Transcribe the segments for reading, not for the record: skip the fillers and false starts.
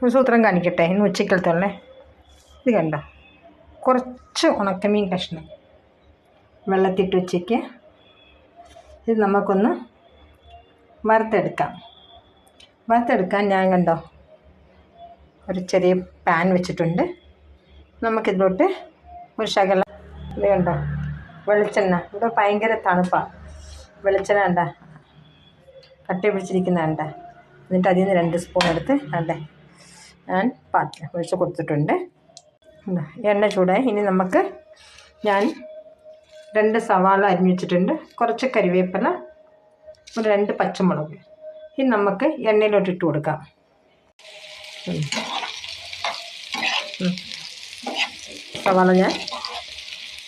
ഒരു സൂത്രം കാണിക്കട്ടെ. ഇന്ന് ഉച്ചക്കലത്തുള്ളേ ഇത് കണ്ടോ, കുറച്ച് ഉണക്കമീൻ കഷ്ണം വെള്ളത്തിട്ട് വെച്ചേക്ക്. ഇത് നമുക്കൊന്ന് വറുത്തെടുക്കാം. ഞാൻ കണ്ടോ ഒരു ചെറിയ പാൻ വെച്ചിട്ടുണ്ട്. നമുക്കിതിലോട്ട് ഒരു ശകലം ഇത് കണ്ടോ വെളിച്ചെണ്ണ. ഇവിടെ ഭയങ്കര തണുപ്പാണ്. വെളിച്ചെണ്ണ കണ്ട കട്ടി പിടിച്ചിരിക്കുന്ന കണ്ട. എന്നിട്ട് അതിൽ നിന്ന് 2 സ്പൂൺ എടുത്ത് കണ്ടേ ഞാൻ പാത്രം ഒഴിച്ച് കൊടുത്തിട്ടുണ്ട്. എണ്ണ ചൂടായി. ഇനി നമുക്ക് ഞാൻ 2 സവാള അരിഞ്ഞ് വെച്ചിട്ടുണ്ട്, കുറച്ച് കരിവേപ്പില, ഒരു 2 പച്ചമുളക്. ഇനി നമുക്ക് എണ്ണയിലോട്ട് ഇട്ട് കൊടുക്കാം. സവാള ഞാൻ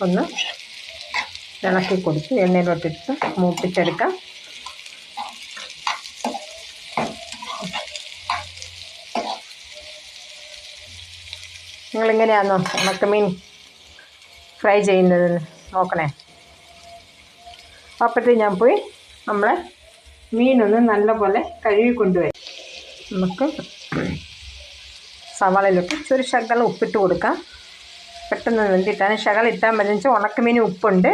ഒന്ന് ഇളക്കി കൊടുത്ത് എണ്ണയിലോട്ടിട്ട് മൂപ്പിച്ചെടുക്കാം. നിങ്ങളിങ്ങനെയാണോ ഉണക്കമീൻ ഫ്രൈ ചെയ്യുന്നതെന്ന് നോക്കണേ. അപ്പോഴത്തേക്ക് ഞാൻ പോയി നമ്മളെ മീനൊന്ന് നല്ലപോലെ കഴുകി കൊണ്ടുവരും. നമുക്ക് സവാളയിലോട്ട് ഒരു ശകലം ഉപ്പിട്ട് കൊടുക്കാം. പെട്ടെന്ന് വെന്തിട്ടാണ്. ശകലം ഇട്ടാൽ മതി. എന്ന് വെച്ചാൽ ഉണക്കമീൻ ഉപ്പുണ്ട്,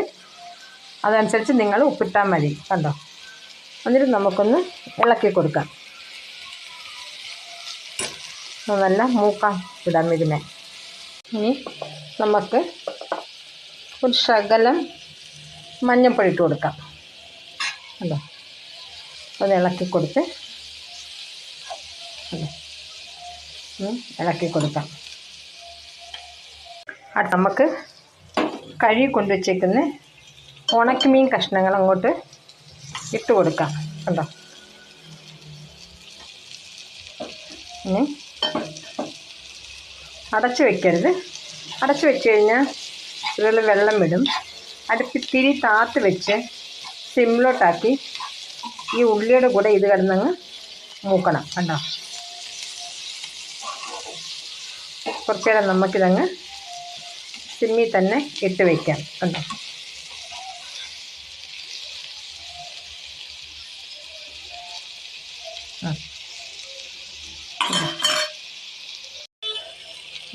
അതനുസരിച്ച് നിങ്ങൾ ഉപ്പിട്ടാൽ മതി. കണ്ടോ. എന്നിട്ട് നമുക്കൊന്ന് ഇളക്കി കൊടുക്കാം. നല്ല മൂക്കാൻ ഇടാം ഇതിനെ. ഇനി നമുക്ക് ഒരു ശകലം മഞ്ഞൾപ്പൊടി ഇട്ട് കൊടുക്കാം. കണ്ടോ, അത് ഇളക്കി കൊടുത്ത് ഇളക്കി കൊടുക്കാം. അത് നമുക്ക് കഴുകി കൊണ്ടുവച്ചേക്കുന്ന ഉണക്കമീൻ കഷ്ണങ്ങൾ അങ്ങോട്ട് ഇട്ട് കൊടുക്കാം. കണ്ടോ. ഇനി അടച്ച് വയ്ക്കരുത്. അടച്ച് വെച്ച് കഴിഞ്ഞാൽ ഇതുപോലെ വെള്ളം വിടും. അടുപ്പിൽ തിരി താത്ത് വെച്ച് സിമ്മിലോട്ടാക്കി ഈ ഉള്ളിയുടെ കൂടെ ഇത് കിടന്നങ്ങ് മൂക്കണം. കണ്ടോ. കുറച്ച് നേരം നമുക്കിതങ്ങ് സിമ്മിൽ തന്നെ ഇട്ട് വയ്ക്കാം. കണ്ടോ.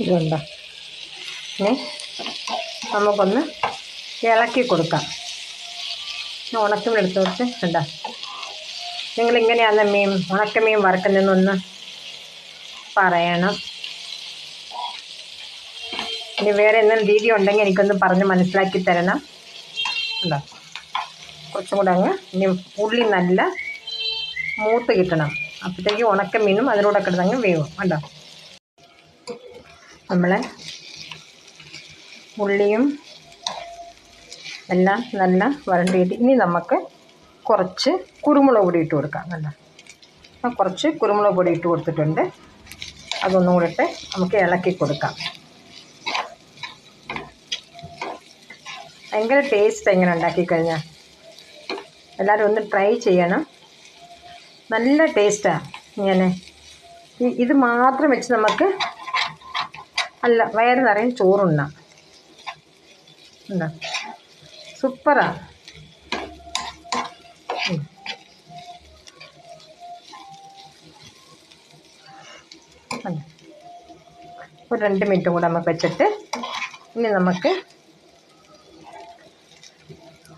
ഇതുണ്ടോ. ഇനി നമുക്കൊന്ന് ഇളക്കി കൊടുക്കാം. ഉണക്കമീൻ എടുത്ത് കൊടുത്ത് കണ്ടോ. നിങ്ങളിങ്ങനെയാണ് ഉണക്കമീൻ വറുക്കുന്നതെന്നൊന്ന് പറയണം. ഇനി വേറെ എന്തെങ്കിലും രീതി ഉണ്ടെങ്കിൽ എനിക്കൊന്ന് പറഞ്ഞ് മനസ്സിലാക്കി തരണം. ഉണ്ടോ. കുറച്ചും കൂടെ അങ്ങ് ഇനി ഉള്ളി നല്ല മൂത്ത് കിട്ടണം. അപ്പോഴത്തേക്ക് ഉണക്കമീനും അതിലൂടെ കിടന്നങ്ങ് വേവും. കണ്ടോ. നമ്മളെ ഉള്ളിയും എല്ലാം നല്ല വരണ്ട് കിട്ടി. ഇനി നമുക്ക് കുറച്ച് കുരുമുളക് പൊടി ഇട്ട് കൊടുക്കാം. കണ്ടോ. കുറച്ച് കുരുമുളക് പൊടി ഇട്ട് കൊടുത്തിട്ടുണ്ട്. അതൊന്നും കൂടെ ഇട്ട് നമുക്ക് ഇളക്കി കൊടുക്കാം. ഭയങ്കര ടേസ്റ്റ് എങ്ങനെ ഉണ്ടാക്കിക്കഴിഞ്ഞാൽ എല്ലാവരും ഒന്ന് ട്രൈ ചെയ്യണം. നല്ല ടേസ്റ്റാണ്. ഇങ്ങനെ ഇത് മാത്രം വെച്ച് നമുക്ക് അല്ല വയറ് നിറയും ചോറുണ്ണാം. ഉണ്ടോ. സൂപ്പറാണ്. ഒരു 2 മിനിറ്റും കൂടെ നമുക്ക് വെച്ചിട്ട് ഇനി നമുക്ക്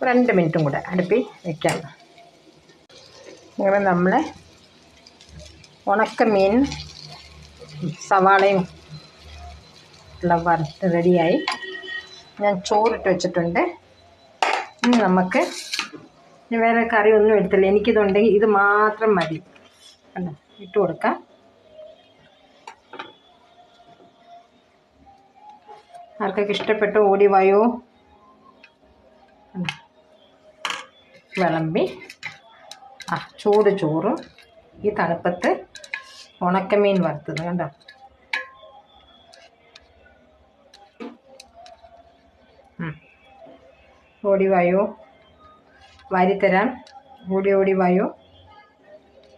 2 മിനിറ്റും കൂടെ അടുപ്പിൽ വയ്ക്കാം. ഇങ്ങനെ നമ്മളെ ഉണക്കമീൻ സവാളയും എല്ലാം വറുത്ത് റെഡിയായി. ഞാൻ ചോറിട്ട് വെച്ചിട്ടുണ്ട്. ഇനി നമുക്ക് വേറെ കറി ഒന്നും എടുത്തില്ല. എനിക്കിതുണ്ടെങ്കിൽ ഇത് മാത്രം മതി. കണ്ടോ. ഇട്ട് കൊടുക്കാം. ആർക്കൊക്കെ ഇഷ്ടപ്പെട്ടോ ഓടി വായോ. വിളമ്പി ചൂട് ചോറും ഈ തണുപ്പത്ത് ഉണക്കമീൻ വറുത്തത്. കണ്ടോ. ഓടി വായോ, വാരിത്തരാം. ഓടി വായോ.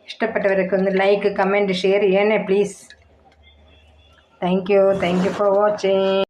ഇഷ്ടപ്പെട്ടവരൊക്കെ ഒന്ന് ലൈക്ക്, കമൻറ്റ്, ഷെയർ ചെയ്യണേ please. Thank you for watching.